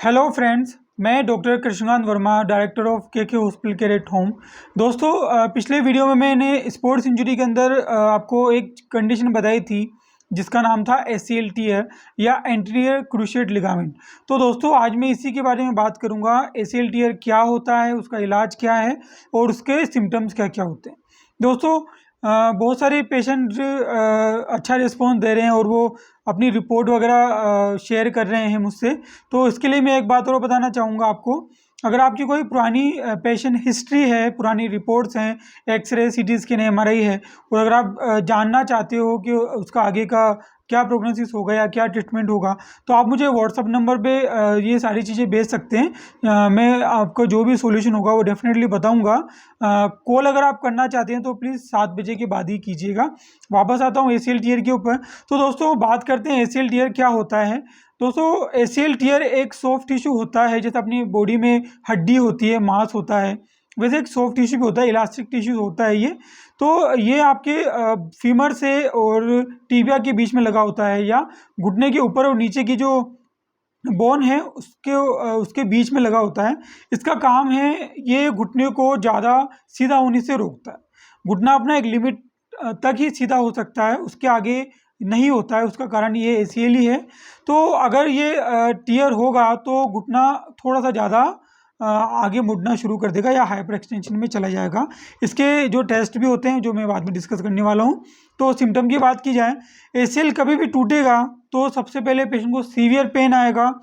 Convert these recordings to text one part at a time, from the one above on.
Hello friends, मैं doctor Krishnakant Verma, director of के hospital care at home. दोस्तों, पिछले वीडियो में मैंने स्पोर्ट्स इंजरी के अंदर आपको एक कंडीशन बताई थी जिसका नाम था ACL टीयर या एंटीरियर क्रूशिएट लिगामेंट। तो दोस्तों, आज मैं इसी के बारे में बात करूंगा। ACL टीयर क्या होता है, उसका इलाज क्या है और उसके सिम्टम्स क्या क्या होते हैं। दोस्तों, बहुत सारे पेशेंट अच्छा रिस्पॉन्स दे रहे हैं और वो अपनी रिपोर्ट वगैरह शेयर कर रहे हैं मुझसे। तो इसके लिए मैं एक बात और बताना चाहूँगा आपको। अगर आपकी कोई पुरानी पेशेंट हिस्ट्री है, पुरानी रिपोर्ट्स हैं, एक्सरे, CT स्कैन, MRI है, और अगर आप जानना चाहते हो कि उसका आगे का क्या प्रोग्नोसिस होगा या क्या ट्रीटमेंट होगा, तो आप मुझे व्हाट्सअप नंबर पे ये सारी चीज़ें भेज सकते हैं। मैं आपको जो भी सॉल्यूशन होगा वो डेफिनेटली बताऊंगा। कॉल अगर आप करना चाहते हैं तो प्लीज़ 7 बजे के बाद ही कीजिएगा। वापस आता हूँ ACL टीयर के ऊपर। तो दोस्तों, बात करते हैं ACL टीयर क्या होता है। दोस्तों, ACL टीयर एक सॉफ्ट टिश्यू होता है। जैसे अपनी बॉडी में हड्डी होती है, मांस होता है, वैसे एक सॉफ्ट टिश्यू भी होता है, इलास्टिक टिश्यू होता है ये। तो ये आपके फीमर से और टीबिया के बीच में लगा होता है, या घुटने के ऊपर और नीचे की जो बोन है उसके बीच में लगा होता है। इसका काम है, ये घुटने को ज़्यादा सीधा होने से रोकता है। घुटना अपना एक लिमिट तक ही सीधा हो सकता है, उसके आगे नहीं होता है। उसका कारण ये ACL ही है। तो अगर ये टीयर होगा तो घुटना थोड़ा सा ज़्यादा आगे मुड़ना शुरू कर देगा या हाइपर एक्सटेंशन में चला जाएगा। इसके जो टेस्ट भी होते हैं, जो मैं बाद में डिस्कस करने वाला हूँ। तो सिम्टम की बात की जाए, ACL कभी भी टूटेगा तो सबसे पहले पेशेंट को सीवियर पेन आएगा।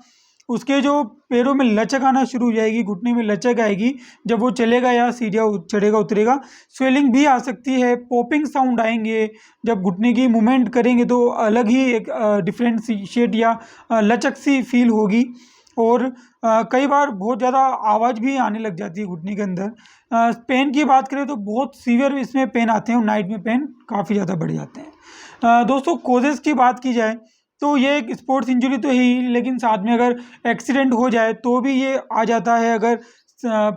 उसके जो पैरों में लचक आना शुरू हो जाएगी, घुटने में लचक आएगी जब वो चलेगा या सीढ़ियाँ चढ़ेगा उतरेगा। स्वेलिंग भी आ सकती है, पॉपिंग साउंड आएंगे। जब घुटने की मूवमेंट करेंगे तो अलग ही एक डिफरेंट सी शेड या लचक सी फील होगी। और कई बार बहुत ज़्यादा आवाज़ भी आने लग जाती है घुटने के अंदर। पेन की बात करें तो बहुत सीवियर इसमें पेन आते हैं और नाइट में पेन काफ़ी ज़्यादा बढ़ जाते हैं। दोस्तों, कोजेज़ की बात की जाए तो ये एक स्पोर्ट्स इंजरी तो है ही, लेकिन साथ में अगर एक्सीडेंट हो जाए तो भी ये आ जाता है। अगर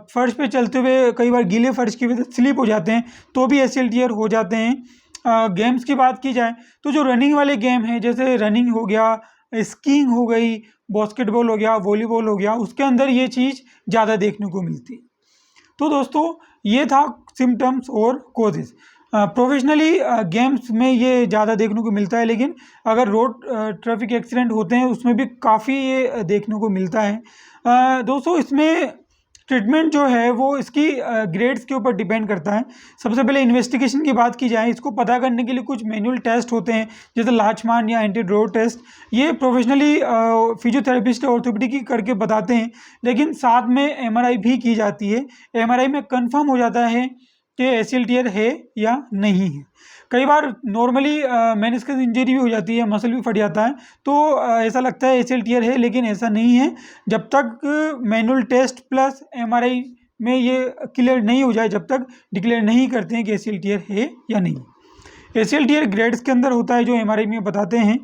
फर्श पे चलते हुए कई बार गीले फर्श की वजह से स्लिप हो जाते हैं तो भी ACL टीयर हो जाते हैं। गेम्स की बात की जाए तो जो रनिंग वाले गेम हैं, जैसे रनिंग हो गया, स्कीइंग हो गई, बास्केटबॉल हो गया, वॉलीबॉल हो गया, उसके अंदर ये चीज़ ज़्यादा देखने को मिलती है। तो दोस्तों, ये था सिम्टम्स और कोजेज़। प्रोफेशनली गेम्स में ये ज़्यादा देखने को मिलता है, लेकिन अगर रोड ट्रैफिक एक्सीडेंट होते हैं उसमें भी काफ़ी ये देखने को मिलता है। दोस्तों, इसमें ट्रीटमेंट जो है वो इसकी ग्रेड्स के ऊपर डिपेंड करता है। सबसे पहले इन्वेस्टिगेशन की बात की जाए, इसको पता करने के लिए कुछ मैनुअल टेस्ट होते हैं, जैसे लाचमान या एंटी ड्रॉ टेस्ट। ये प्रोफेशनली फिजियोथेरेपिस्ट ऑर्थोपेडिक करके बताते हैं, लेकिन साथ में MRI भी की जाती है। MRI में कंफर्म हो जाता है कि ACL टीयर है या नहीं है। कई बार नॉर्मली मेनिस्कस इंजरी भी हो जाती है, मसल भी फट जाता है, तो ऐसा लगता है ACL टीयर है, लेकिन ऐसा नहीं है। जब तक मैनुअल टेस्ट प्लस MRI में ये क्लियर नहीं हो जाए, जब तक डिक्लेयर नहीं करते हैं कि ACL टीयर है या नहीं। ACL टीयर ग्रेड्स के अंदर होता है, जो MRI में बताते हैं।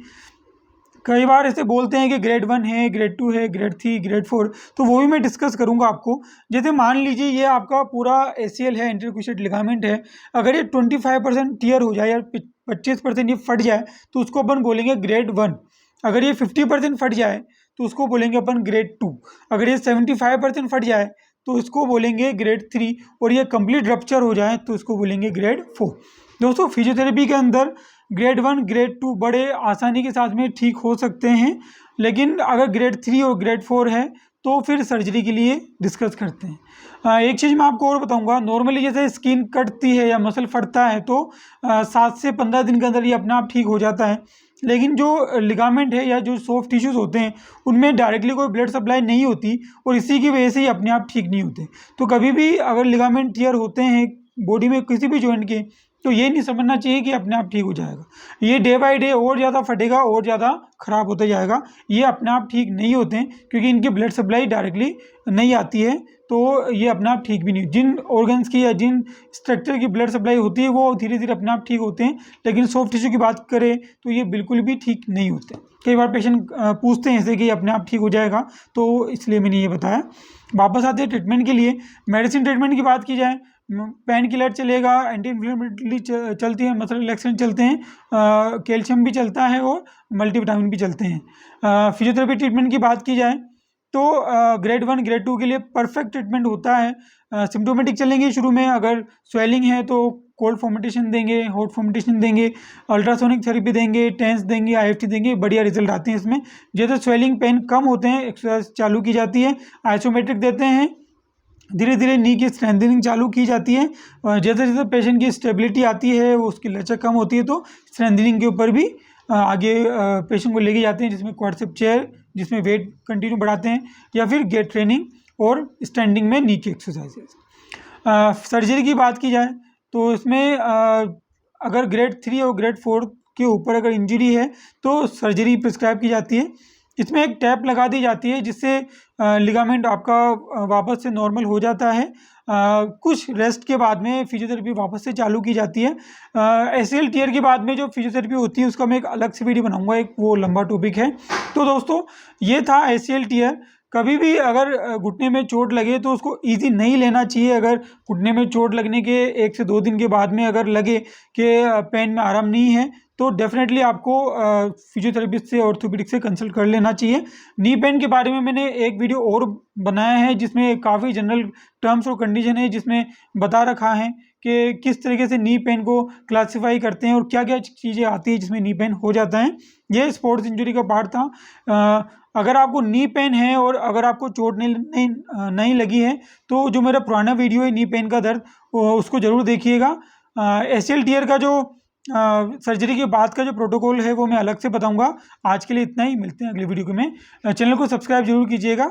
कई बार ऐसे बोलते हैं कि ग्रेड 1 है, ग्रेड 2 है, ग्रेड 3, ग्रेड 4, तो वो भी मैं डिस्कस करूंगा आपको। जैसे मान लीजिए ये आपका पूरा ACL है, एंटीरियर क्रूशिएट लिगामेंट है। अगर ये 25% टीयर हो जाए या 25% ये फट जाए तो उसको अपन बोलेंगे ग्रेड 1। अगर ये 50% फट जाए तो उसको बोलेंगे अपन ग्रेड 2। अगर ये 75% फट जाए तो इसको बोलेंगे ग्रेड 3, और ये कंप्लीट रप्चर हो जाए तो इसको बोलेंगे ग्रेड 4। दोस्तों, फिजियोथेरेपी के अंदर ग्रेड 1, ग्रेड 2 बड़े आसानी के साथ में ठीक हो सकते हैं, लेकिन अगर ग्रेड 3 और ग्रेड 4 है तो फिर सर्जरी के लिए डिस्कस करते हैं। एक चीज़ मैं आपको और बताऊंगा, नॉर्मली जैसे स्किन कटती है या मसल फटता है तो 7 से 15 दिन के अंदर ये अपने आप ठीक हो जाता है। लेकिन जो लिगामेंट है या जो सॉफ्ट टिश्यूज़ होते हैं उनमें डायरेक्टली कोई ब्लड सप्लाई नहीं होती, और इसी की वजह से ही अपने आप ठीक नहीं होते। तो कभी भी अगर लिगामेंट टियर होते हैं बॉडी में किसी भी जॉइंट के, तो ये नहीं समझना चाहिए कि अपने आप ठीक हो जाएगा। ये डे बाय डे और ज़्यादा फटेगा और ज़्यादा ख़राब होता जाएगा। ये अपने आप ठीक नहीं होते हैं, क्योंकि इनकी ब्लड सप्लाई डायरेक्टली नहीं आती है, तो ये अपने आप ठीक भी नहीं। जिन ऑर्गन्स की या जिन स्ट्रक्चर की ब्लड सप्लाई होती है वो धीरे धीरे अपने आप ठीक होते हैं, लेकिन सॉफ्ट टिश्यू की बात करें तो ये बिल्कुल भी ठीक नहीं होते। कई बार पेशेंट पूछते हैं ऐसे कि अपने आप ठीक हो जाएगा, तो इसलिए मैंने ये बताया। वापस आते हैं ट्रीटमेंट के लिए। मेडिसिन ट्रीटमेंट की बात की जाए, पेन किलर चलेगा, एंटी इन्फ्लेमेटरी चलती है, मसल रिलैक्सेंट चलते हैं, कैल्शियम भी चलता है और मल्टीविटामिन भी चलते हैं। फिजियोथेरेपी ट्रीटमेंट की बात की जाए तो ग्रेड 1 ग्रेड 2 के लिए परफेक्ट ट्रीटमेंट होता है। सिम्टोमेटिक चलेंगे शुरू में, अगर स्वेलिंग है तो कोल्ड फॉर्मेटेशन देंगे, हॉट फॉर्मेटेशन देंगे, अल्ट्रासोनिक थेरेपी देंगे, टेंस देंगे, आईएफटी देंगे, बढ़िया रिजल्ट आते हैं इसमें। जैसे स्वेलिंग पेन कम होते हैं एक्सरसाइज चालू की जाती है, आइसोमेट्रिक देते हैं, धीरे धीरे नी की स्ट्रेंथनिंग चालू की जाती है। जैसे जैसे पेशेंट की स्टेबिलिटी आती है, उसकी लचक कम होती है, तो स्ट्रेंथनिंग के ऊपर भी आगे पेशेंट को लेके जाते हैं, जिसमें क्वाड्रिसेप चेयर, जिसमें वेट कंटिन्यू बढ़ाते हैं, या फिर गेट ट्रेनिंग और स्टैंडिंग में नी की एक्सरसाइजेज। सर्जरी की बात की जाए तो इसमें अगर ग्रेड 3 और ग्रेड 4 के ऊपर अगर इंजरी है तो सर्जरी प्रिस्क्राइब की जाती है। इसमें एक टैप लगा दी जाती है जिससे लिगामेंट आपका वापस से नॉर्मल हो जाता है। कुछ रेस्ट के बाद में फिजियोथेरेपी वापस से चालू की जाती है। एसीएल टियर के बाद में जो फिजियोथेरेपी होती है उसका मैं एक अलग से वीडियो बनाऊंगा, एक वो लंबा टॉपिक है। तो दोस्तों ये था एसीएल टियर। कभी भी अगर घुटने में चोट लगे तो उसको इजी नहीं लेना चाहिए। अगर घुटने में चोट लगने के 1 से 2 दिन के बाद में अगर लगे कि पेन में आराम नहीं है तो डेफिनेटली आपको फिजियोथेरेपिस्ट से, ऑर्थोपेडिक से कंसल्ट कर लेना चाहिए। नी पेन के बारे में मैंने एक वीडियो और बनाया है जिसमें काफ़ी जनरल टर्म्स और कंडीशन है, जिसमें बता रखा है कि किस तरीके से नी पेन को क्लासिफाई करते हैं और क्या क्या चीज़ें आती है जिसमें नी पेन हो जाता है। ये स्पोर्ट्स इंजरी का पार्ट था। अगर आपको नी पेन है और अगर आपको चोट नहीं लगी है तो जो मेरा पुराना वीडियो है नी पेन का दर्द, उसको ज़रूर देखिएगा। एसीएल टियर का जो सर्जरी के बाद का जो प्रोटोकॉल है वो मैं अलग से बताऊंगा। आज के लिए इतना ही, मिलते हैं अगले वीडियो में। चैनल को सब्सक्राइब जरूर कीजिएगा।